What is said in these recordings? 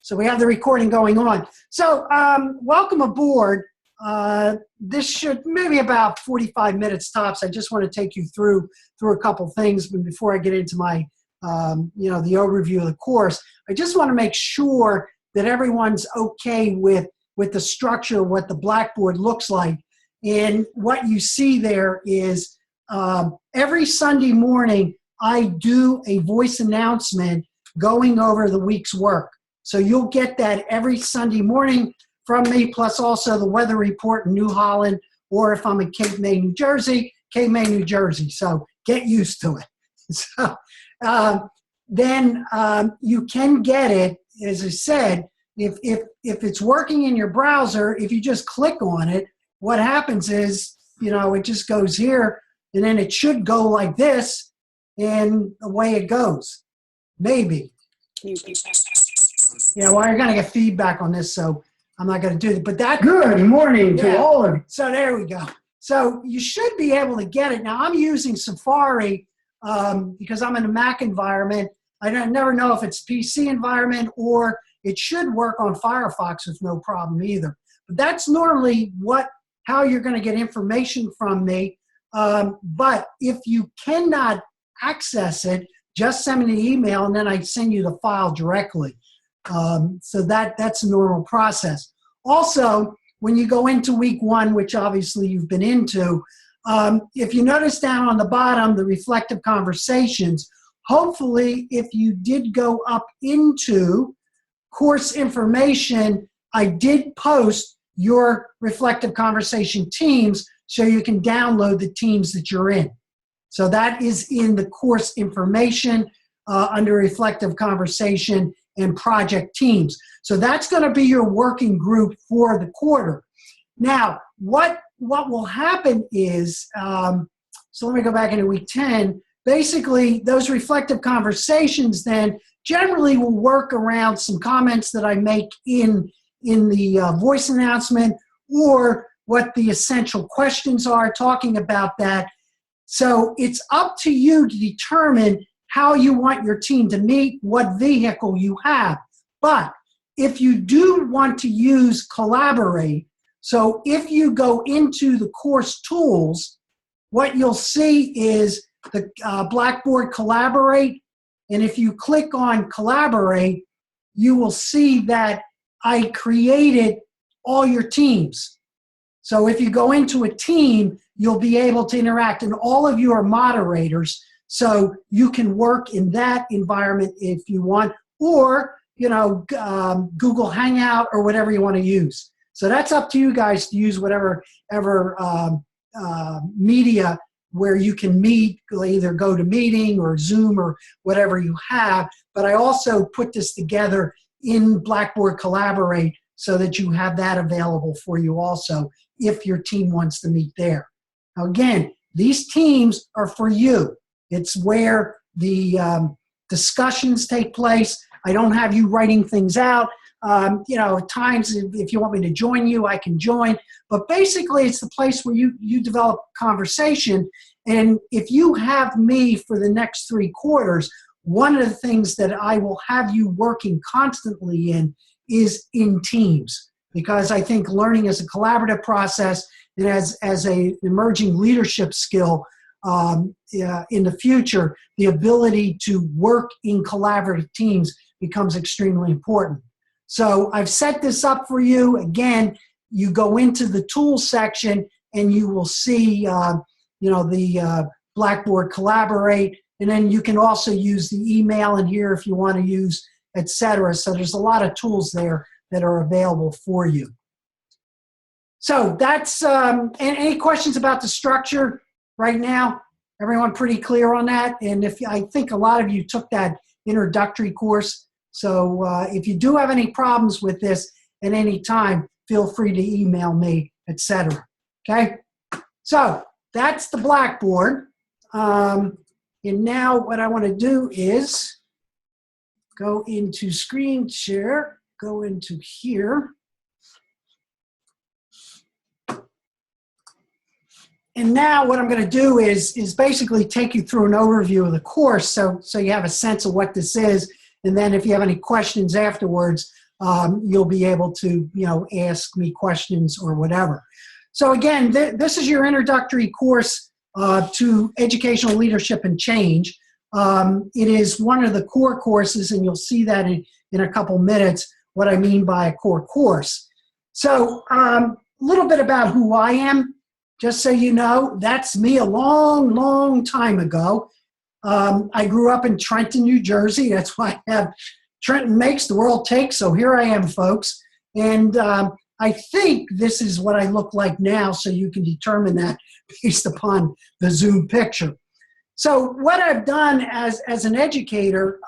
So we have the recording going on. So welcome aboard. This should maybe about 45 minutes tops. I just want to take you through a couple things before I get into my, the overview of the course. I just want to make sure that everyone's okay with the structure, what the Blackboard looks like. And what you see there is every Sunday morning, I do a voice announcement going over the week's work. So you'll get that every Sunday morning from me, plus also the weather report in New Holland, or if I'm in Cape May, New Jersey, Cape May, New Jersey. So get used to it. So then you can get it, as I said, if it's working in your browser, if you just click on it, what happens is, it just goes here, and then it should go like this, and away it goes. Maybe. Yeah, well, you're going to get feedback on this, so I'm not going to do it. But that. Good morning to all of you. So there we go. So you should be able to get it. Now, I'm using Safari because I'm in a Mac environment. I never know if it's PC environment or it should work on Firefox with no problem either. But that's normally how you're going to get information from me. But if you cannot access it, just send me the email and then I send you the file directly. So that's a normal process. Also, when you go into week one, which obviously you've been into, if you notice down on the bottom, the reflective conversations, hopefully if you did go up into course information, I did post your reflective conversation teams so you can download the teams that you're in. So that is in the course information under reflective conversation and project teams. So that's going to be your working group for the quarter. Now, what will happen is, so let me go back into week 10. Basically, those reflective conversations then generally will work around some comments that I make in the voice announcement, or what the essential questions are, talking about that. So it's up to you to determine how you want your team to meet, what vehicle you have. But if you do want to use Collaborate, so if you go into the course tools, what you'll see is the Blackboard Collaborate. And if you click on Collaborate, you will see that I created all your teams. So if you go into a team, you'll be able to interact, and all of you are moderators, so you can work in that environment if you want, or Google Hangout or whatever you want to use. So that's up to you guys to use whatever media where you can meet, either GoToMeeting or Zoom or whatever you have. But I also put this together in Blackboard Collaborate so that you have that available for you also if your team wants to meet there. Now again, these teams are for you. It's where the discussions take place. I don't have you writing things out. At times, if you want me to join you, I can join. But basically, it's the place where you develop conversation. And if you have me for the next 3 quarters, one of the things that I will have you working constantly in is in teams. Because I think learning is a collaborative process, and as an emerging leadership skill in the future, the ability to work in collaborative teams becomes extremely important. So I've set this up for you. Again, you go into the tools section and you will see the Blackboard Collaborate, and then you can also use the email in here if you want to use, etc. So there's a lot of tools there that are available for you. So that's, any questions about the structure right now? Everyone pretty clear on that? And I think a lot of you took that introductory course. So if you do have any problems with this at any time, feel free to email me, etc. Okay? So that's the Blackboard. And now what I want to do is go into screen share, go into here. And now what I'm going to do is basically take you through an overview of the course so you have a sense of what this is. And then if you have any questions afterwards, you'll be able to, ask me questions or whatever. So again, this is your introductory course to educational leadership and change. It is one of the core courses, and you'll see that in a couple minutes, what I mean by a core course. So a little bit about who I am, just so you know. That's me a long, long time ago. I grew up in Trenton, New Jersey. That's why I have Trenton makes, the world takes. So here I am, folks. And I think this is what I look like now, so you can determine that based upon the Zoom picture. So what I've done as an educator,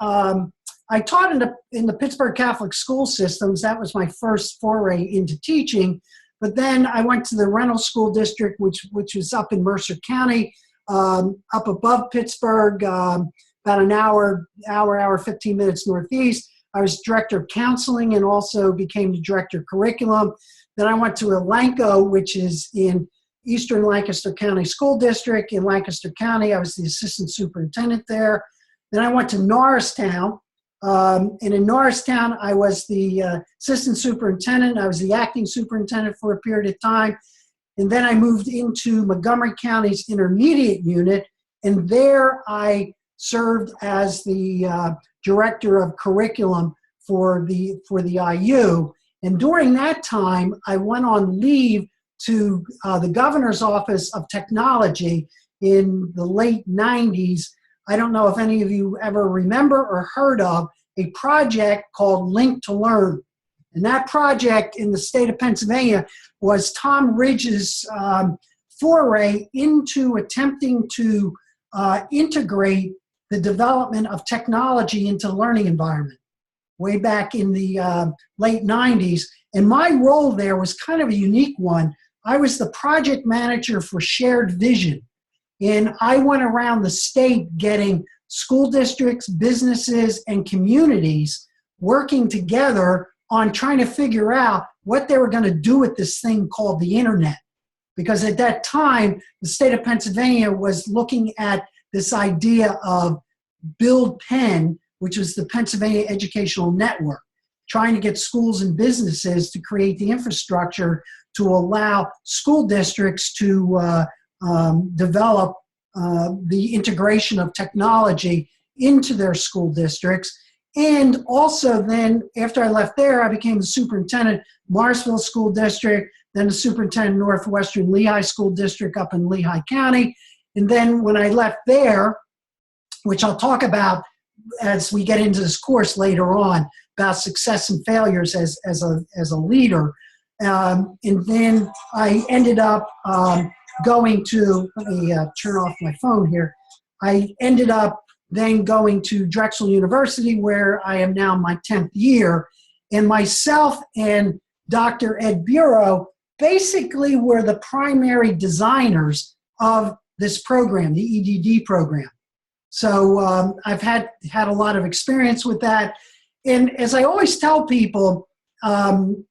I taught in the Pittsburgh Catholic school systems. That was my first foray into teaching. But then I went to the Reynolds School District, which was up in Mercer County, up above Pittsburgh, about an hour, 15 minutes northeast. I was director of counseling and also became the director of curriculum. Then I went to Elanco, which is in Eastern Lancaster County School District in Lancaster County. I was the assistant superintendent there. Then I went to Norristown. And in Norristown, I was the assistant superintendent. I was the acting superintendent for a period of time. And then I moved into Montgomery County's intermediate unit. And there I served as the director of curriculum for the IU. And during that time, I went on leave to the governor's office of technology in the late 90s. I don't know if any of you ever remember or heard of a project called Link to Learn. And that project in the state of Pennsylvania was Tom Ridge's foray into attempting to integrate the development of technology into the learning environment way back in the late 90s. And my role there was kind of a unique one. I was the project manager for Shared Vision. And I went around the state getting school districts, businesses, and communities working together on trying to figure out what they were going to do with this thing called the internet. Because at that time, the state of Pennsylvania was looking at this idea of Build Penn, which was the Pennsylvania Educational Network, trying to get schools and businesses to create the infrastructure to allow school districts to develop the integration of technology into their school districts. And also then, after I left there, I became the superintendent, Morrisville School District, then the superintendent, Northwestern Lehigh School District up in Lehigh County. And then when I left there, which I'll talk about as we get into this course later on, about success and failures as a leader. And then I ended up going to, let me turn off my phone here. I ended up then going to Drexel University, where I am now in my 10th year. And myself and Dr. Ed Bureau basically were the primary designers of this program, the EDD program. So I've had a lot of experience with that. And as I always tell people, and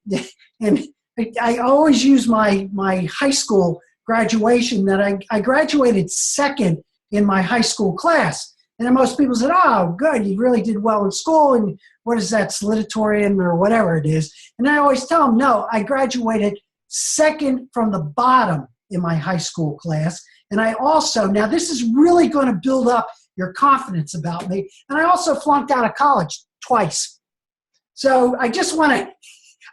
I always use my high school graduation, that I graduated second in my high school class. And then most people said, oh, good, you really did well in school, and what is that, salutatorian or whatever it is. And I always tell them, no, I graduated second from the bottom in my high school class. And I also, now this is really going to build up your confidence about me, and I also flunked out of college twice. So I just want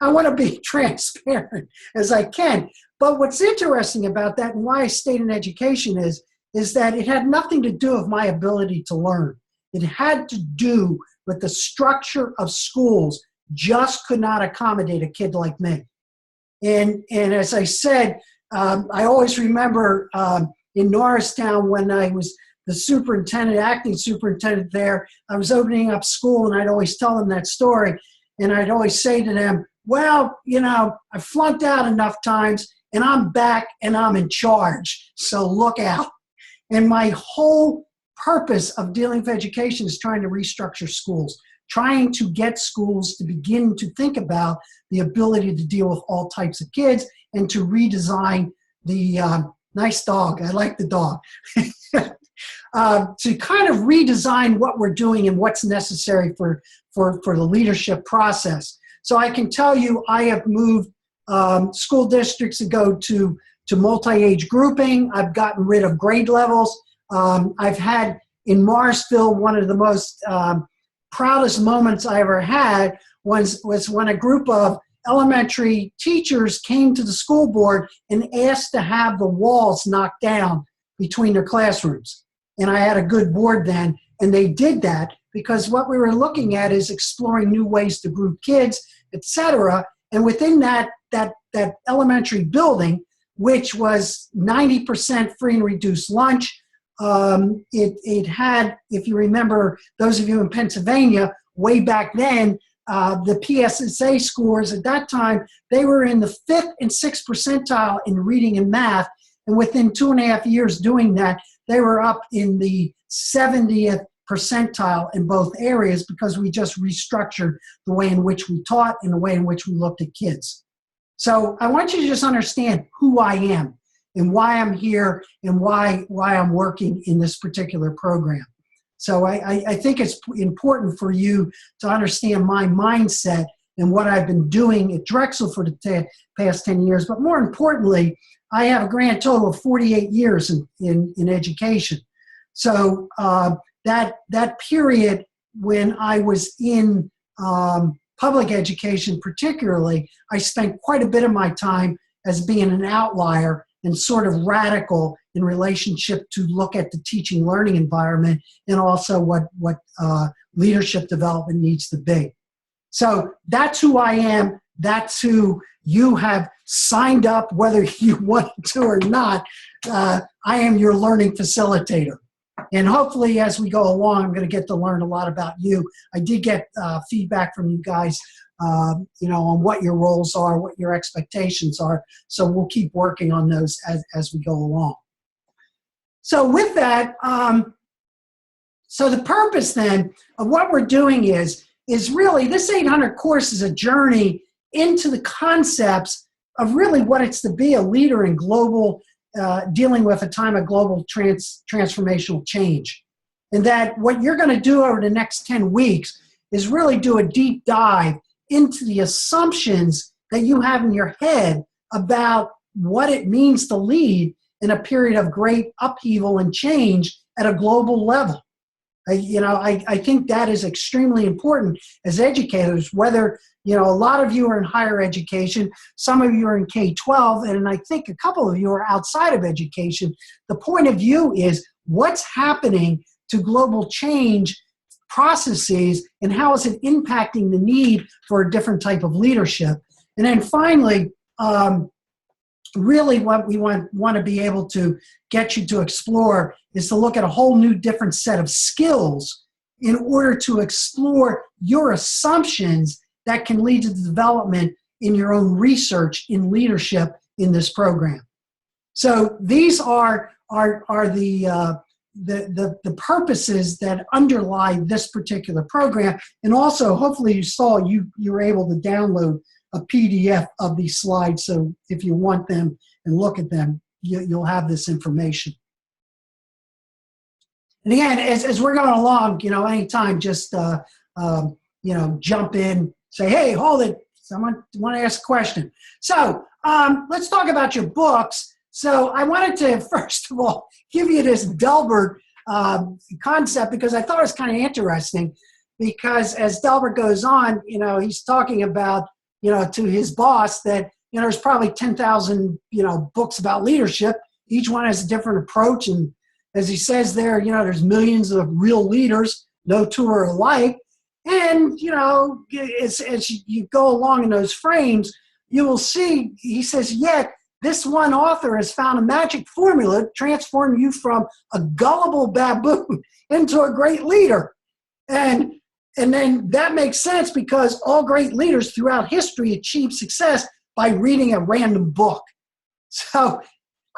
to be transparent as I can. But what's interesting about that and why I stayed in education is that it had nothing to do with my ability to learn. It had to do with the structure of schools just could not accommodate a kid like me. And as I said, I always remember in Norristown when I was the superintendent, acting superintendent there, I was opening up school, and I'd always tell them that story. And I'd always say to them, well, I flunked out enough times, and I'm back, and I'm in charge. So look out. And my whole purpose of dealing with education is trying to restructure schools, trying to get schools to begin to think about the ability to deal with all types of kids and to redesign the nice dog. I like the dog. to kind of redesign what we're doing and what's necessary for the leadership process. So I can tell you I have moved school districts to go to multi-age grouping. I've gotten rid of grade levels. I've had in Morrisville, one of the most proudest moments I ever had was when a group of elementary teachers came to the school board and asked to have the walls knocked down between their classrooms. And I had a good board then, and they did that because what we were looking at is exploring new ways to group kids, etc. And within that elementary building, which was 90% free and reduced lunch, it had, if you remember, those of you in Pennsylvania, way back then, the PSSA scores at that time, they were in the 5th and 6th percentile in reading and math. And within 2.5 years doing that, they were up in the 70th percentile in both areas because we just restructured the way in which we taught and the way in which we looked at kids. So I want you to just understand who I am and why I'm here and why I'm working in this particular program. So I think it's important for you to understand my mindset and what I've been doing at Drexel for the past 10 years. But more importantly, I have a grand total of 48 years in education. So that period when I was in public education particularly, I spent quite a bit of my time as being an outlier and sort of radical in relationship to look at the teaching learning environment and also what leadership development needs to be. So that's who I am. That's who you have signed up, whether you want to or not. I am your learning facilitator. And hopefully as we go along, I'm going to get to learn a lot about you. I did get feedback from you guys, on what your roles are, what your expectations are. So we'll keep working on those as we go along. So with that, so the purpose then of what we're doing is really this 800 course is a journey into the concepts of really what it's to be a leader in global, dealing with a time of global transformational change. And that what you're going to do over the next 10 weeks is really do a deep dive into the assumptions that you have in your head about what it means to lead in a period of great upheaval and change at a global level. I think that is extremely important as educators, whether, a lot of you are in higher education, some of you are in K-12, and I think a couple of you are outside of education. The point of view is what's happening to global change processes and how is it impacting the need for a different type of leadership. And then finally, really what we want to be able to get you to explore is to look at a whole new different set of skills in order to explore your assumptions that can lead to the development in your own research in leadership in this program. So these are the purposes that underlie this particular program. And also, hopefully you saw you were able to download a PDF of these slides. So if you want them and look at them, you'll have this information. And again, as we're going along, anytime, just, jump in, say, hey, hold it. Someone want to ask a question. So let's talk about your books. So I wanted to, first of all, give you this Delbert concept because I thought it was kind of interesting because as Delbert goes on, he's talking about, to his boss that, there's probably 10,000, books about leadership. Each one has a different approach. And as he says there, there's millions of real leaders, no two are alike. And, as you go along in those frames, you will see, he says, yet this one author has found a magic formula to transform you from a gullible baboon into a great leader. And then that makes sense because all great leaders throughout history achieve success by reading a random book. So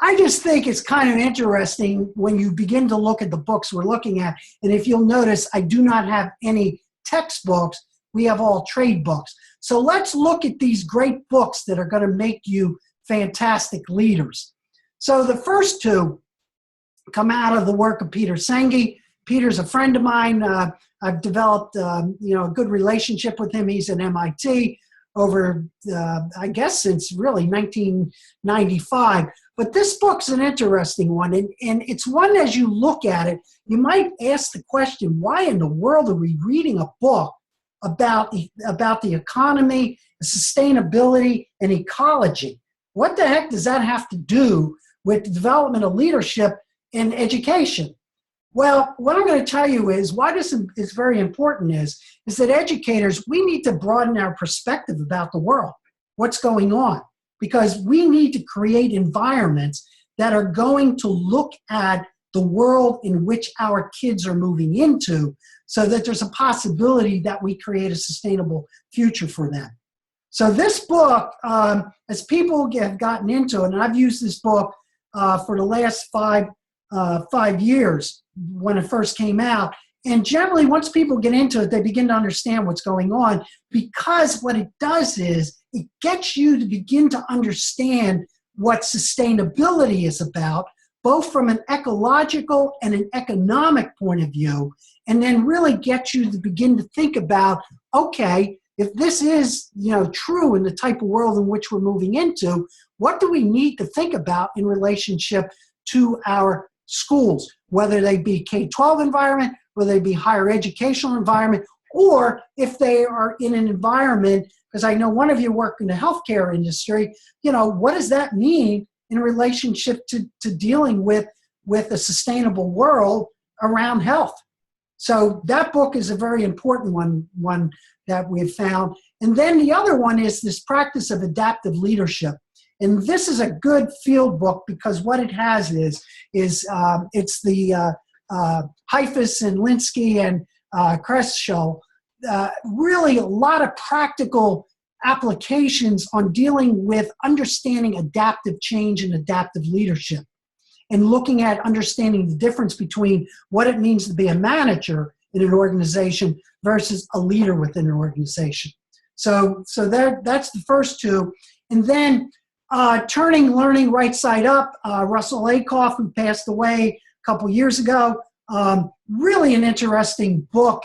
I just think it's kind of interesting when you begin to look at the books we're looking at. And if you'll notice, I do not have any textbooks. We have all trade books. So let's look at these great books that are going to make you fantastic leaders. So the first two come out of the work of Peter Senge. Peter's a friend of mine. I've developed a good relationship with him. He's at MIT over, I guess, since really 1995. But this book's an interesting one, and it's one, as you look at it, you might ask the question, why in the world are we reading a book about the economy, sustainability, and ecology? What the heck does that have to do with the development of leadership in education? Well, what I'm going to tell you is why this is very important is that educators, we need to broaden our perspective about the world, what's going on, because we need to create environments that are going to look at the world in which our kids are moving into so that there's a possibility that we create a sustainable future for them. So this book, as people have gotten into it, and I've used this book for the last 5 years when it first came out, and generally once people get into it, they begin to understand what's going on, because what it does is it gets you to begin to understand what sustainability is about, both from an ecological and an economic point of view, and then really gets you to begin to think about, okay, if this is true in the type of world in which we're moving into, what do we need to think about in relationship to our schools, whether they be K-12 environment, whether they be higher educational environment, or if they are in an environment, because I know one of you work in the healthcare industry, what does that mean in relationship to dealing with a sustainable world around health? So that book is a very important one that we've found. And then the other one is this practice of adaptive leadership. And this is a good field book because what it has is it's the Heifetz and Linsky and Kreschel, really a lot of practical applications on dealing with understanding adaptive change and adaptive leadership, and looking at understanding the difference between what it means to be a manager in an organization versus a leader within an organization. So that's the first two. And then Turning Learning Right Side Up, Russell Akoff, who passed away a couple years ago. Really an interesting book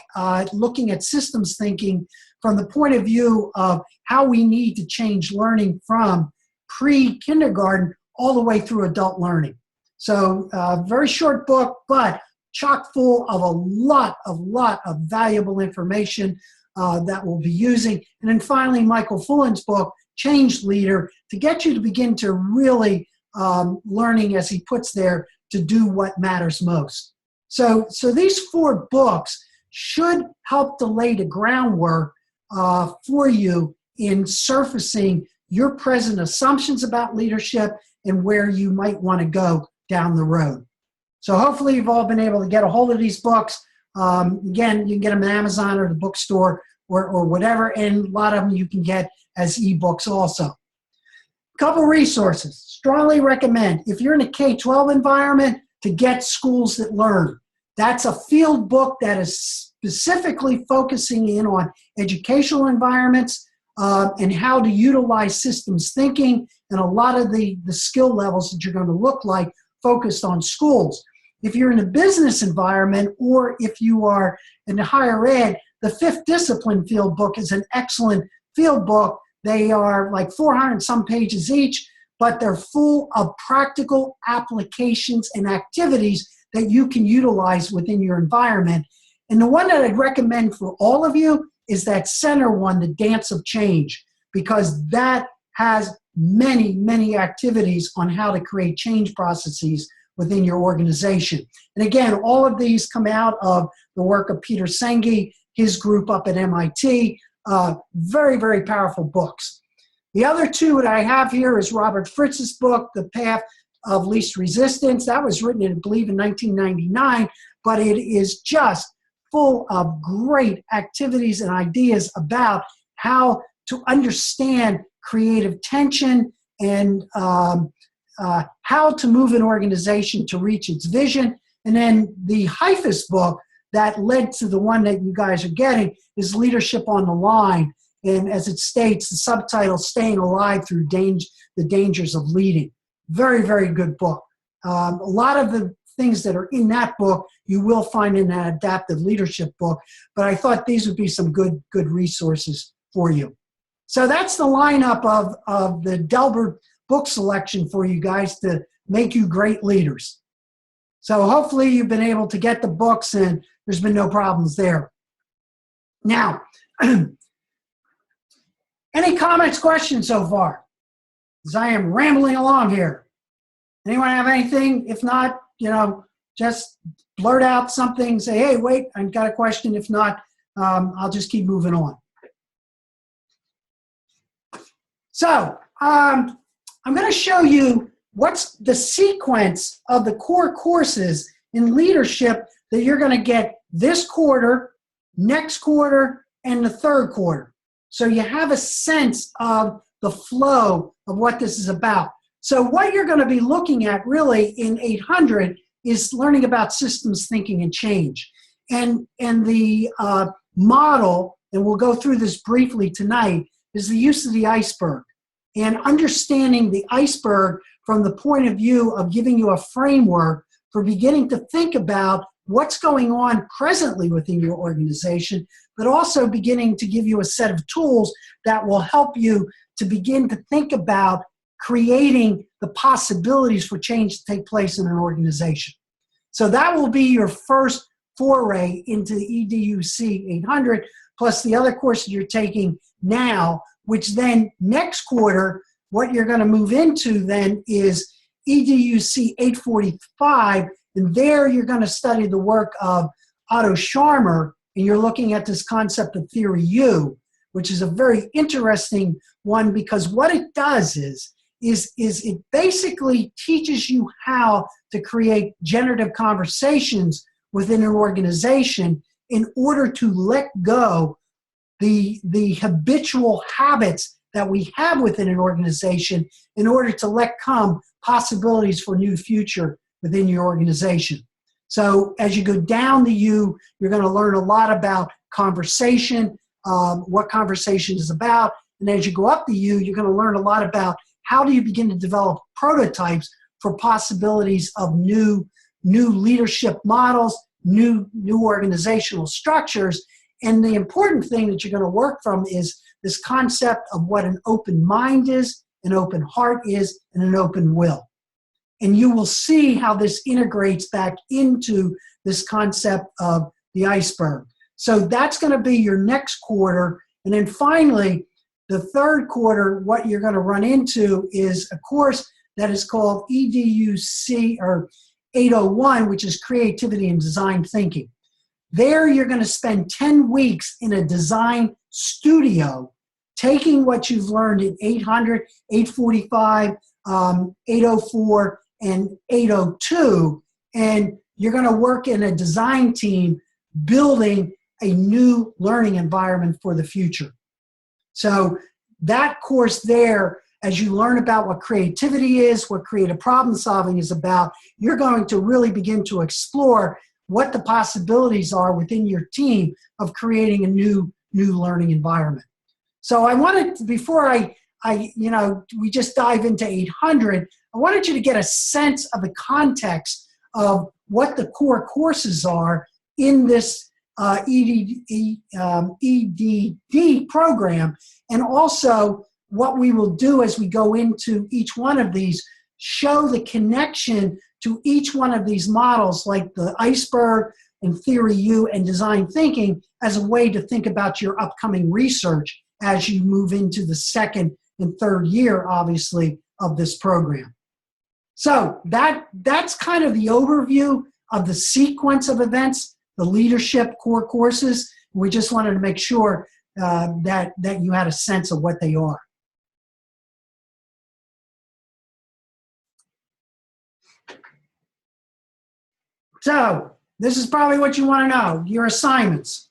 looking at systems thinking from the point of view of how we need to change learning from pre-kindergarten all the way through adult learning. So very short book, but chock full of a lot of valuable information that we'll be using. And then finally, Michael Fullen's book, Change Leader, to get you to begin to really learning, as he puts there, to do what matters most. So these 4 books should help to lay the groundwork for you in surfacing your present assumptions about leadership and where you might want to go down the road. So hopefully you've all been able to get a hold of these books. Again, you can get them on Amazon or the bookstore or whatever, and a lot of them you can get as ebooks also. A couple resources. Strongly recommend, if you're in a K-12 environment, to get Schools That Learn. That's a field book that is specifically focusing in on educational environments and how to utilize systems thinking and a lot of the skill levels that you're going to look like focused on schools. If you're in a business environment or if you are in higher ed, the 5th Discipline field book is an excellent field book. They are like 400 some pages each, but they're full of practical applications and activities that you can utilize within your environment. And the one that I'd recommend for all of you is that center one, the Dance of Change, because that has many activities on how to create change processes within your organization. And again, all of these come out of the work of Peter Senge, his group up at MIT. Very powerful books. The other 2 that I have here is Robert Fritz's book, The Path of Least Resistance. That was written, I believe, in 1999, but it is just full of great activities and ideas about how to understand creative tension and how to move an organization to reach its vision. And then the Heifetz book that led to the one that you guys are getting is Leadership on the Line. And as it states, the subtitle, Staying Alive Through the Dangers of Leading. Very good book. A lot of the things that are in that book you will find in that adaptive leadership book, but I thought these would be some good resources for you. So that's the lineup of the Delbert book selection for you guys to make you great leaders. So hopefully you've been able to get the books and there's been no problems there. Now, any comments, questions so far? As I am rambling along here. Anyone have anything? If not, just blurt out something, say, hey, wait, I've got a question. If not, I'll just keep moving on. So I'm going to show you what's the sequence of the core courses in leadership that you're going to get this quarter, next quarter, and the third quarter. So you have a sense of the flow of what this is about. So what you're going to be looking at really in 800 is learning about systems thinking and change. And the model, and we'll go through this briefly tonight, is the use of the iceberg and understanding the iceberg from the point of view of giving you a framework for beginning to think about what's going on presently within your organization, but also beginning to give you a set of tools that will help you to begin to think about creating the possibilities for change to take place in an organization. So that will be your first foray into the EDUC 800, plus the other courses you're taking now, which then next quarter, what you're going to move into then is EDUC 845, and there you're going to study the work of Otto Scharmer, and you're looking at this concept of theory U, which is a very interesting one because what it does is it basically teaches you how to create generative conversations within an organization in order to let go the habitual habits that we have within an organization in order to let come possibilities for new future within your organization. So as you go down the U, you're going to learn a lot about conversation, what conversation is about. And as you go up the U, you're going to learn a lot about how do you begin to develop prototypes for possibilities of new leadership models, new organizational structures. And the important thing that you're going to work from is this concept of what an open mind is, an open heart is, and an open will. And you will see how this integrates back into this concept of the iceberg. So that's going to be your next quarter. And then finally, the third quarter, what you're going to run into is a course that is called EDUC or 801, which is Creativity and Design Thinking. There you're going to spend 10 weeks in a design studio, taking what you've learned in 800, 845, 804, and 802, and you're going to work in a design team building a new learning environment for the future. So that course there, as you learn about what creativity is, what creative problem solving is about, you're going to really begin to explore what the possibilities are within your team of creating a new learning environment. So I wanted to, before we just dive into 800, I wanted you to get a sense of the context of what the core courses are in this EDD program, and also what we will do as we go into each one of these, show the connection to each one of these models, like the iceberg and theory U and design thinking, as a way to think about your upcoming research as you move into the second and third year, obviously, of this program. So that's kind of the overview of the sequence of events, the leadership core courses. We just wanted to make sure that you had a sense of what they are. So this is probably what you want to know, your assignments.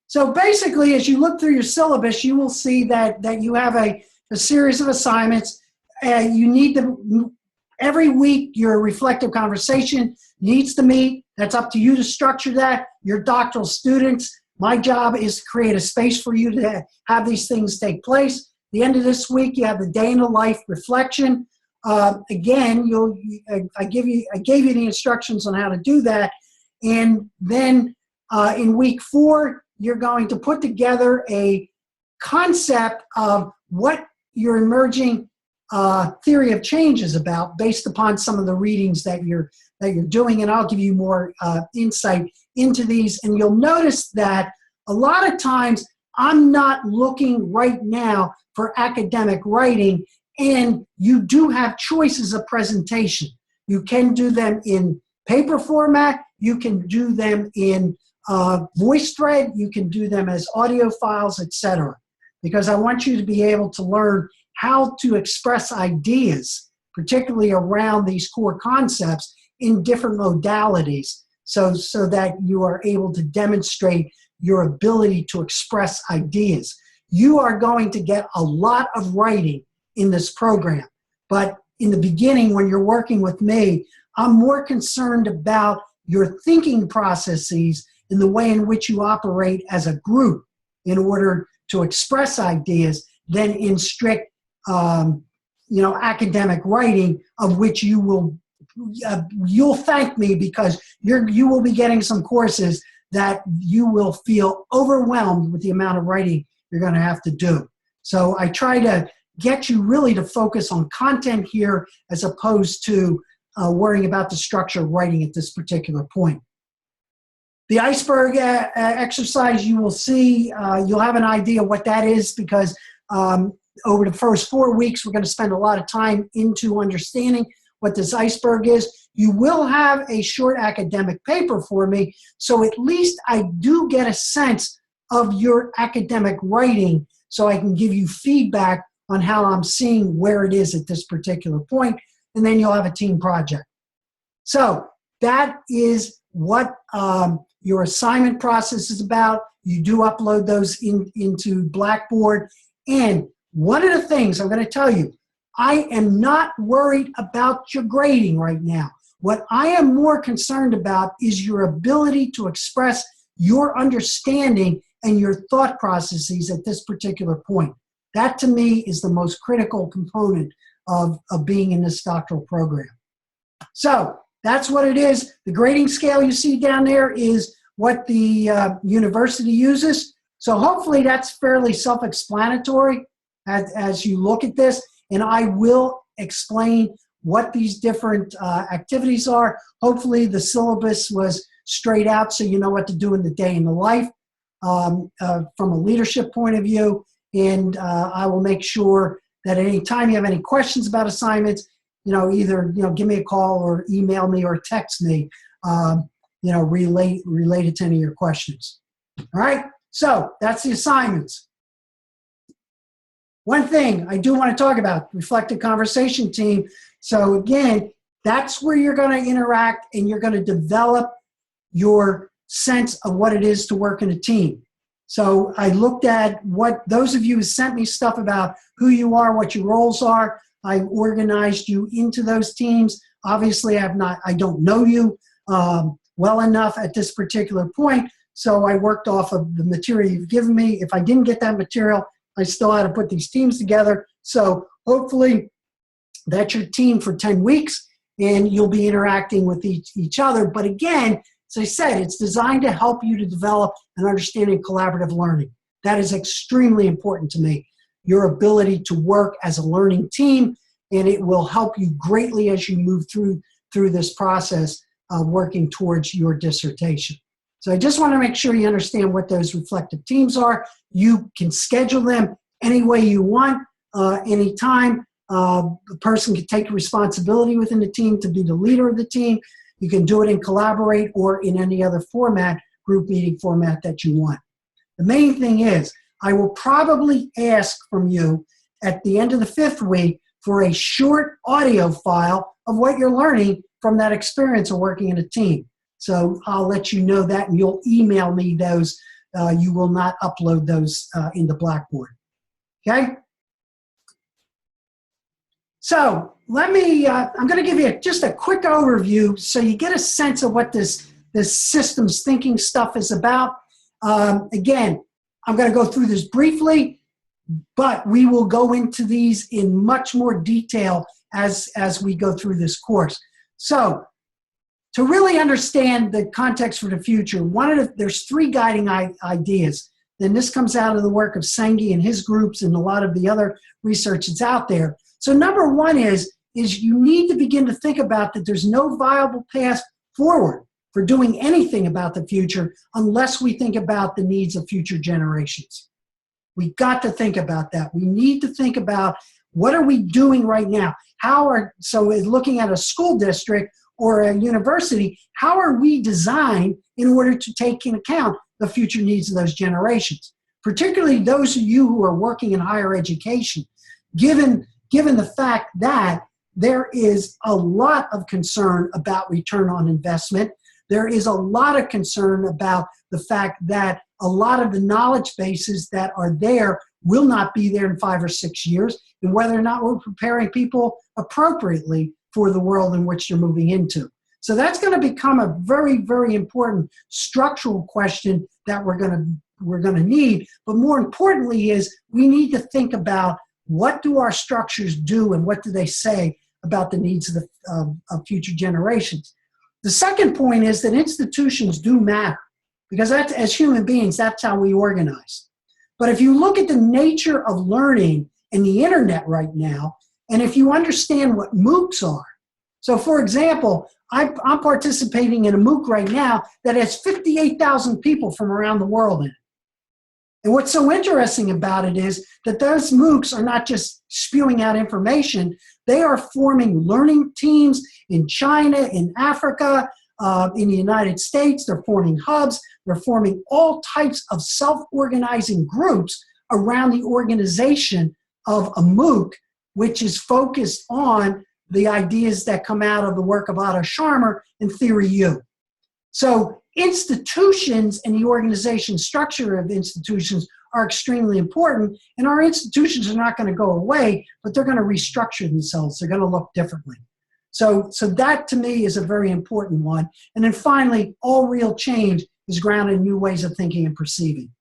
So basically, as you look through your syllabus, you will see that you have a series of assignments. You need to, every week, your reflective conversation needs to meet. That's up to you to structure that. Your doctoral students, my job is to create a space for you to have these things take place. The end of this week, you have the day in the life reflection. again, I gave you the instructions on how to do that. And then in week 4, you're going to put together a concept of what your emerging theory of change is about based upon some of the readings that you're doing. And I'll give you more insight into these. And you'll notice that a lot of times I'm not looking right now for academic writing, and you do have choices of presentation. You can do them in paper format, you can do them in VoiceThread, you can do them as audio files, etc. Because I want you to be able to learn how to express ideas, particularly around these core concepts, in different modalities, so that you are able to demonstrate your ability to express ideas. You are going to get a lot of writing in this program, but in the beginning, when you're working with me, I'm more concerned about your thinking processes in the way in which you operate as a group in order to express ideas than in strict academic writing, of which you'll thank me, because you will be getting some courses that you will feel overwhelmed with the amount of writing you're going to have to do. So I try to get you really to focus on content here as opposed to worrying about the structure of writing at this particular point. The iceberg exercise, you will see, you'll have an idea what that is, because over the first 4 weeks, we're going to spend a lot of time into understanding what this iceberg is. You will have a short academic paper for me, so at least I do get a sense of your academic writing, so I can give you feedback on how I'm seeing where it is at this particular point, and then you'll have a team project. So that is what your assignment process is about. You do upload those into Blackboard, and one of the things I'm going to tell you, I am not worried about your grading right now. What I am more concerned about is your ability to express your understanding and your thought processes at this particular point. That, to me, is the most critical component of being in this doctoral program. So that's what it is. The grading scale you see down there is what the university uses. So hopefully that's fairly self-explanatory as you look at this. And I will explain what these different activities are. Hopefully the syllabus was straight out so you know what to do in the day in the life from a leadership point of view. And I will make sure that any time you have any questions about assignments, either give me a call or email me or text me, related to any of your questions. All right, so that's the assignments. One thing I do want to talk about, reflective conversation team. So again, that's where you're going to interact and you're going to develop your sense of what it is to work in a team. So I looked at what those of you who sent me stuff about who you are, what your roles are. I organized you into those teams. Obviously, I don't know you well enough at this particular point, so I worked off of the material you've given me. If I didn't get that material, I still had to put these teams together. So hopefully that's your team for 10 weeks, and you'll be interacting with each other. But again, as I said, it's designed to help you to develop an understanding of collaborative learning. That is extremely important to me, your ability to work as a learning team, and it will help you greatly as you move through this process of working towards your dissertation. So I just want to make sure you understand what those reflective teams are. You can schedule them any way you want, anytime. The person can take responsibility within the team to be the leader of the team. You can do it in Collaborate or in any other format, group meeting format that you want. The main thing is, I will probably ask from you at the end of the 5th week for a short audio file of what you're learning from that experience of working in a team. So I'll let you know that, and you'll email me those. You will not upload those into Blackboard. Okay? So let me, I'm going to give you just a quick overview so you get a sense of what this systems thinking stuff is about. Again, I'm going to go through this briefly, but we will go into these in much more detail as we go through this course. So to really understand the context for the future, there's three guiding ideas. Then this comes out of the work of Sengi and his groups and a lot of the other research that's out there. So number one is you need to begin to think about that there's no viable path forward for doing anything about the future unless we think about the needs of future generations. We got to think about that. We need to think about what are we doing right now? So looking at a school district or a university, how are we designed in order to take into account the future needs of those generations? Particularly those of you who are working in higher education, given the fact that there is a lot of concern about return on investment. There is a lot of concern about the fact that a lot of the knowledge bases that are there will not be there in 5 or 6 years, and whether or not we're preparing people appropriately for the world in which they're moving into. So that's going to become a very, very important structural question that we're going to need. But more importantly is we need to think about what do our structures do and what do they say about the needs of future generations. The second point is that institutions do matter, because as human beings, that's how we organize. But if you look at the nature of learning and the internet right now, and if you understand what MOOCs are, so for example, I'm participating in a MOOC right now that has 58,000 people from around the world in it. And what's so interesting about it is that those MOOCs are not just spewing out information, they are forming learning teams in China, in Africa, in the United States. They're forming hubs. They're forming all types of self-organizing groups around the organization of a MOOC, which is focused on the ideas that come out of the work of Otto Scharmer and Theory U. So institutions and the organization structure of institutions are extremely important, and our institutions are not going to go away, but they're going to restructure themselves. They're going to look differently. So that to me is a very important one. And then finally, all real change is grounded in new ways of thinking and perceiving.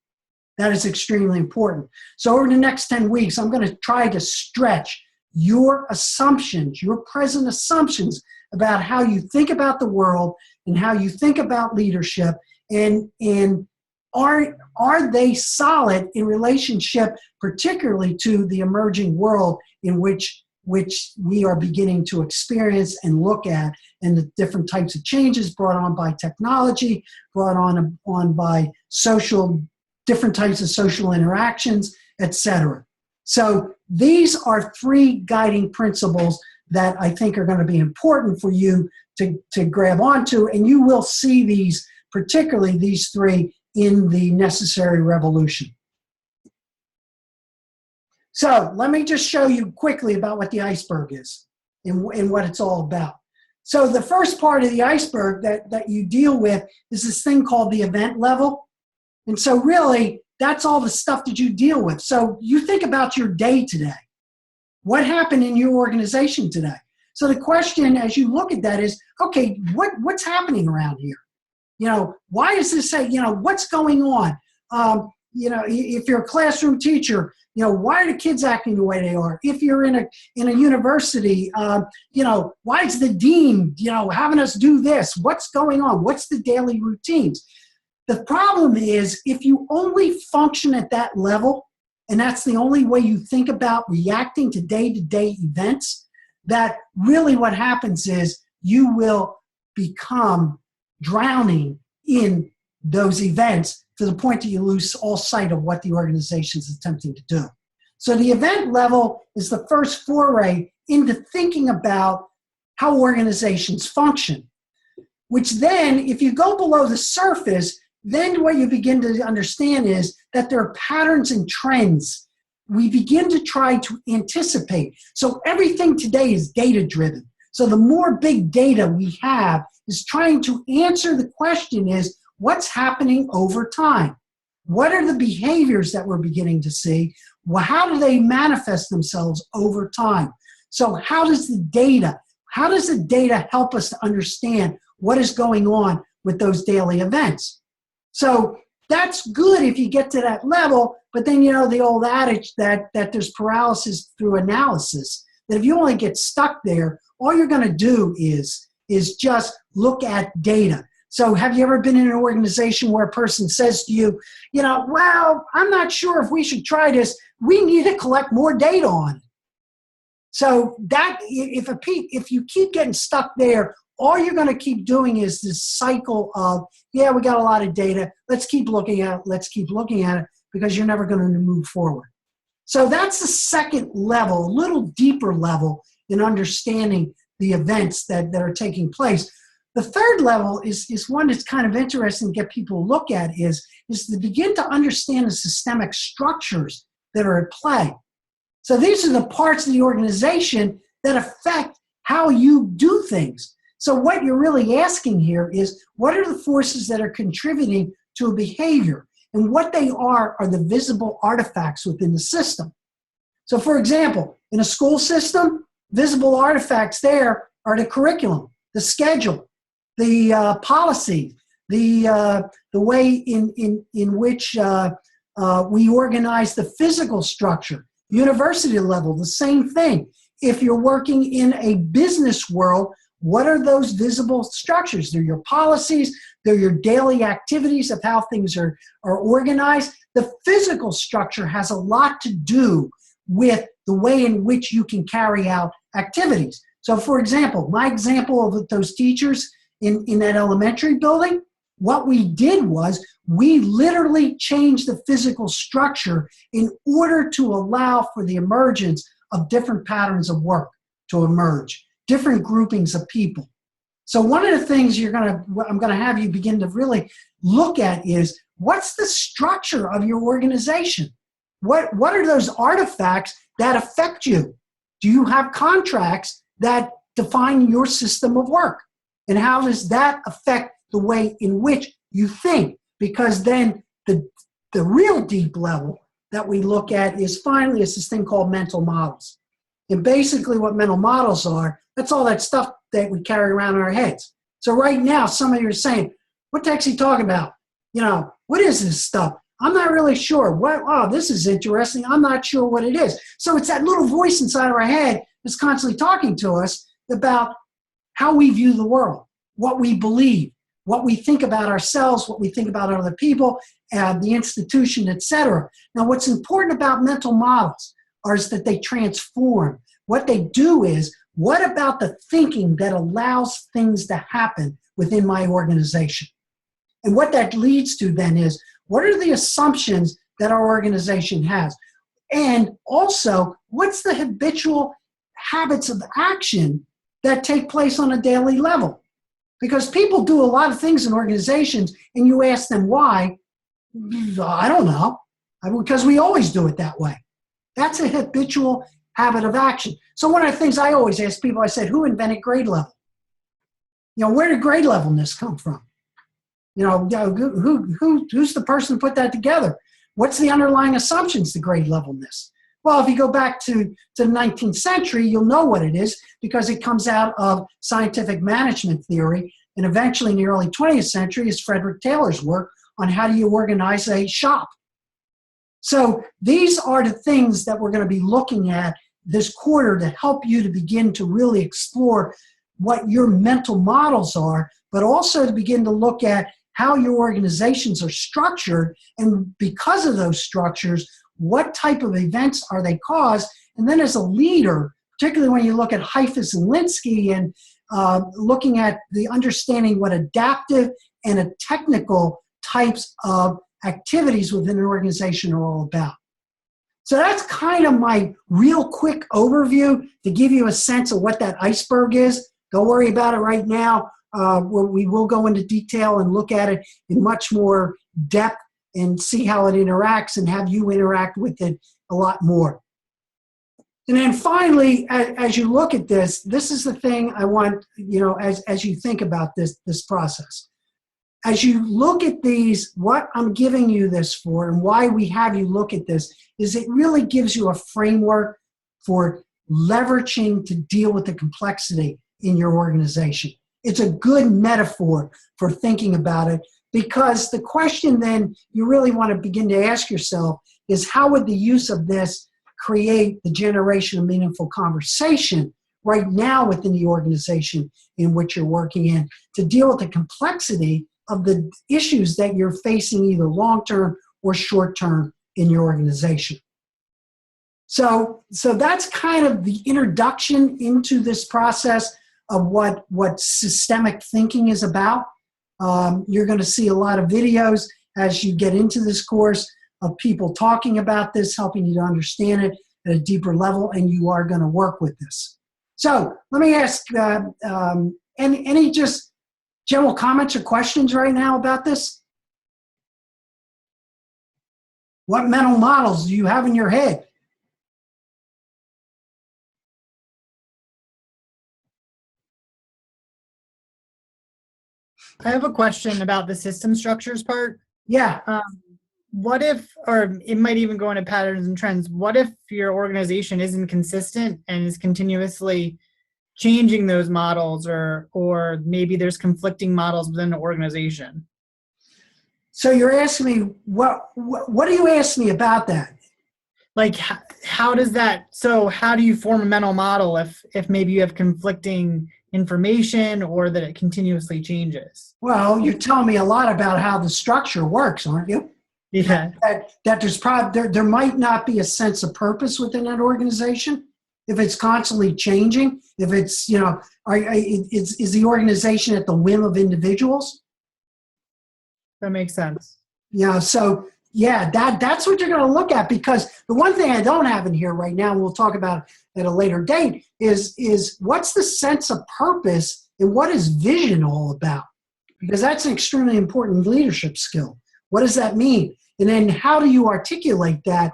That is extremely important. So over the next 10 weeks, I'm going to try to stretch your assumptions, your present assumptions about how you think about the world and how you think about leadership, and are they solid in relationship particularly to the emerging world in which we are beginning to experience and look at, and the different types of changes brought on by technology, brought on by different types of social interactions, etc. So these are three guiding principles that I think are going to be important for you to grab onto, and you will see these, particularly these three, in the Necessary Revolution. So let me just show you quickly about what the iceberg is and what it's all about. So the first part of the iceberg that you deal with is this thing called the event level. And so really, that's all the stuff that you deal with. So you think about your day today. What happened in your organization today? So the question as you look at that is, okay, what's happening around here? Why is this, what's going on? If you're a classroom teacher, why are the kids acting the way they are? If you're in a university, why is the dean, having us do this? What's going on? What's the daily routines? The problem is if you only function at that level, and that's the only way you think about reacting to day-to-day events, that really what happens is you will become drowning in those events to the point that you lose all sight of what the organization is attempting to do. So the event level is the first foray into thinking about how organizations function, which then, if you go below the surface, then what you begin to understand is that there are patterns and trends. We begin to try to anticipate. So everything today is data-driven. So the more big data we have is trying to answer the question is, what's happening over time? What are the behaviors that we're beginning to see? Well, how do they manifest themselves over time? So how does the data help us to understand what is going on with those daily events? So that's good if you get to that level, but then the old adage that there's paralysis through analysis. that if you only get stuck there, all you're going to do is just look at data. So have you ever been in an organization where a person says to you, well, I'm not sure if we should try this. We need to collect more data on it. So that if you keep getting stuck there, all you're going to keep doing is this cycle of, yeah, we got a lot of data. Let's keep looking at it, because you're never going to move forward. So that's the second level, a little deeper level in understanding the events that are taking place. The third level is one that's kind of interesting to get people to look at is to begin to understand the systemic structures that are at play. So these are the parts of the organization that affect how you do things. So what you're really asking here is, what are the forces that are contributing to a behavior? And what they are the visible artifacts within the system. So for example, in a school system, visible artifacts there are the curriculum, the schedule, the policy, the way in which we organize the physical structure. University level, the same thing. If you're working in a business world, what are those visible structures? They're your policies, they're your daily activities of how things are organized. The physical structure has a lot to do with the way in which you can carry out activities. So for example, my example of those teachers in that elementary building, what we did was we literally changed the physical structure in order to allow for the emergence of different patterns of work to emerge, different groupings of people. So one of the things I'm going to have you begin to really look at is, what's the structure of your organization? What are those artifacts that affect you? Do you have contracts that define your system of work? And how does that affect the way in which you think? Because then the real deep level that we look at is finally this thing called mental models. And basically what mental models are, that's all that stuff that we carry around in our heads. So right now, some of you are saying, what the heck's he talking about? What is this stuff? I'm not really sure. This is interesting. I'm not sure what it is. So it's that little voice inside of our head that's constantly talking to us about how we view the world, what we believe, what we think about ourselves, what we think about other people, the institution, etc. Now, what's important about mental models is that they transform. What they do is, what about the thinking that allows things to happen within my organization? And what that leads to then is, what are the assumptions that our organization has? And also, what's the habitual habits of action that take place on a daily level? Because people do a lot of things in organizations, and you ask them why, I don't know, because we always do it that way. That's a habitual habit of action. So one of the things I always ask people, I said, who invented grade level? Where did grade levelness come from? Who's the person who put that together? What's the underlying assumptions to grade levelness? Well, if you go back to the 19th century, you'll know what it is, because it comes out of scientific management theory, and eventually in the early 20th century is Frederick Taylor's work on how do you organize a shop. So these are the things that we're going to be looking at this quarter to help you to begin to really explore what your mental models are, but also to begin to look at how your organizations are structured, and because of those structures, what type of events are they caused? And then as a leader, particularly when you look at Heifetz and Linsky and looking at the understanding what adaptive and a technical types of activities within an organization are all about. So that's kind of my real quick overview to give you a sense of what that iceberg is. Don't worry about it right now. We will go into detail and look at it in much more depth and see how it interacts and have you interact with it a lot more. And then finally, as you look at this, this is the thing I want, as you think about this process. As you look at these, what I'm giving you this for and why we have you look at this is it really gives you a framework for leveraging to deal with the complexity in your organization. It's a good metaphor for thinking about it, because the question then you really want to begin to ask yourself is, how would the use of this create the generation of meaningful conversation right now within the organization in which you're working in to deal with the complexity of the issues that you're facing either long-term or short-term in your organization. So that's kind of the introduction into this process of what systemic thinking is about. You're going to see a lot of videos as you get into this course of people talking about this, helping you to understand it at a deeper level, and you are going to work with this. So let me ask, any just general comments or questions right now about this? What mental models do you have in your head? I have a question about the system structures part. Yeah. What if, or it might even go into patterns and trends, what if your organization isn't consistent and is continuously changing those models, or maybe there's conflicting models within the organization? So you're asking me, what do you ask me about that? Like, how does that, so how do you form a mental model if maybe you have conflicting information or that it continuously changes? Well, you're telling me a lot about how the structure works, aren't you? Yeah. That there's probably there might not be a sense of purpose within that organization if it's constantly changing. If it's, you know, is the organization at the whim of individuals? That makes sense. Yeah. So yeah, that's what you're going to look at, because the one thing I don't have in here right now, and we'll talk about at a later date, is what's the sense of purpose and what is vision all about? Because that's an extremely important leadership skill. What does that mean? And then how do you articulate that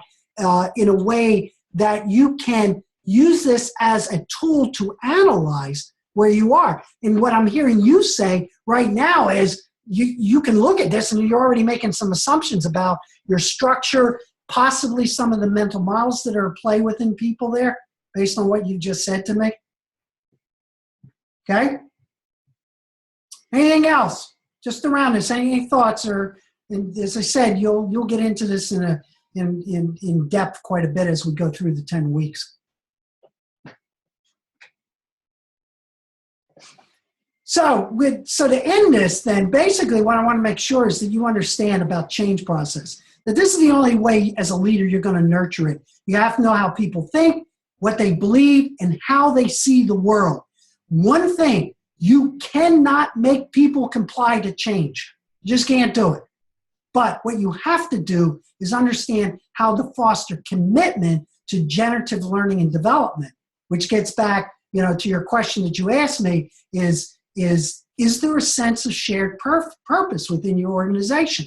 in a way that you can use this as a tool to analyze where you are? And what I'm hearing you say right now is you can look at this and you're already making some assumptions about your structure, possibly some of the mental models that are at play within people there based on what you just said to me. Okay? Anything else? Just around this, any thoughts? Or, and as I said, you'll get into this in depth quite a bit as we go through the 10 weeks. So to end this, then, basically what I want to make sure is that you understand about change process. That this is the only way as a leader you're going to nurture it. You have to know how people think, what they believe, and how they see the world. One thing, you cannot make people comply to change. You just can't do it. But what you have to do is understand how to foster commitment to generative learning and development, which gets back, you know, to your question that you asked me is there a sense of shared purpose within your organization?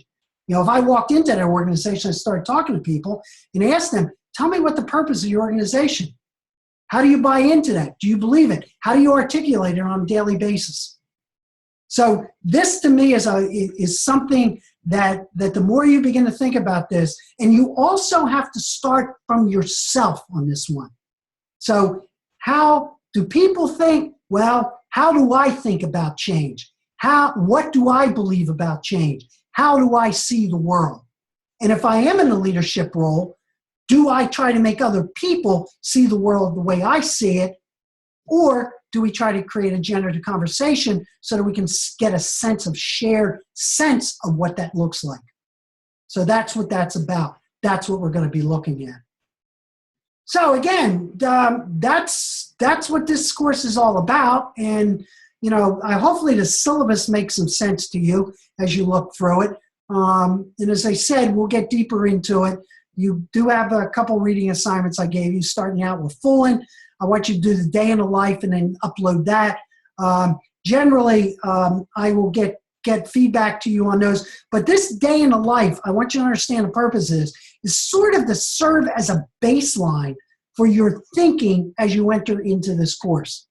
You know, if I walked into that organization and started talking to people and asked them, tell me what the purpose of your organization. How do you buy into that? Do you believe it? How do you articulate it on a daily basis? So this to me is something that the more you begin to think about this, and you also have to start from yourself on this one. So how do people think? Well, how do I think about change? What do I believe about change? How do I see the world? And if I am in a leadership role, do I try to make other people see the world the way I see it? Or do we try to create a generative conversation so that we can get a sense of shared sense of what that looks like? So that's what that's about. That's what we're going to be looking at. So again, that's what this course is all about. And, you know, hopefully the syllabus makes some sense to you as you look through it. And as I said, we'll get deeper into it. You do have a couple reading assignments I gave you, starting out with Fullen. I want you to do the day in the life and then upload that. Generally, I will get feedback to you on those. But this day in the life, I want you to understand the purpose is sort of to serve as a baseline for your thinking as you enter into this course.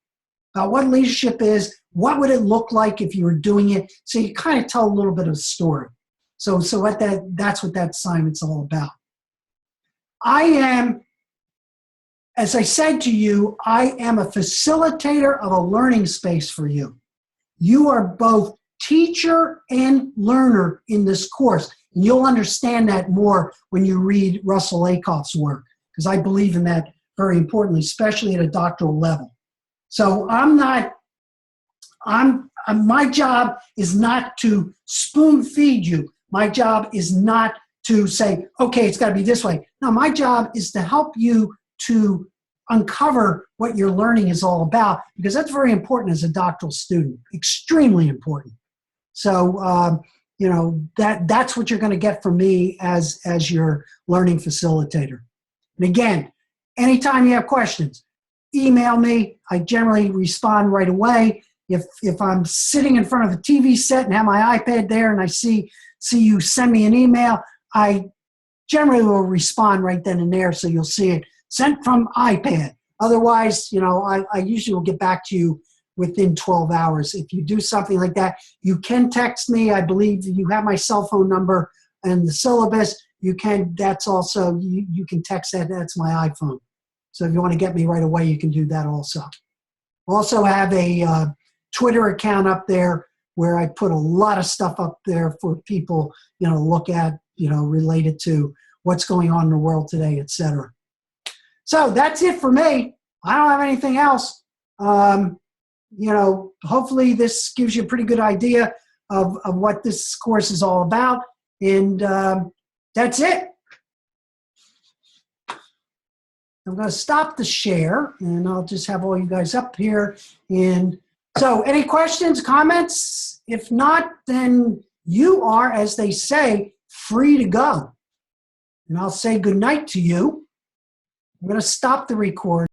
About what leadership is, what would it look like if you were doing it, so you kind of tell a little bit of a story. So that's what that assignment's all about. I am, as I said to you, I am a facilitator of a learning space for you. You are both teacher and learner in this course. And you'll understand that more when you read Russell Acuff's work. because I believe in that very importantly, especially at a doctoral level. So my job is not to spoon feed you. My job is not to say, okay, it's got to be this way. No, my job is to help you to uncover what your learning is all about, because that's very important as a doctoral student, extremely important. So, that's what you're going to get from me as your learning facilitator. And again, anytime you have questions, email me. I generally respond right away. If I'm sitting in front of a TV set and have my iPad there and I see you send me an email, I generally will respond right then and there, so you'll see it sent from iPad. Otherwise, I usually will get back to you within 12 hours. If you do something like that, you can text me. I believe you have my cell phone number and the syllabus. You can text that. That's my iPhone. So if you want to get me right away, you can do that also. Also have a Twitter account up there where I put a lot of stuff up there for people, look at, related to what's going on in the world today, etc. So that's it for me. I don't have anything else. Hopefully this gives you a pretty good idea of what this course is all about. And that's it. I'm going to stop the share, and I'll just have all you guys up here. And so any questions, comments? If not, then you are, as they say, free to go. And I'll say good night to you. I'm going to stop the recording.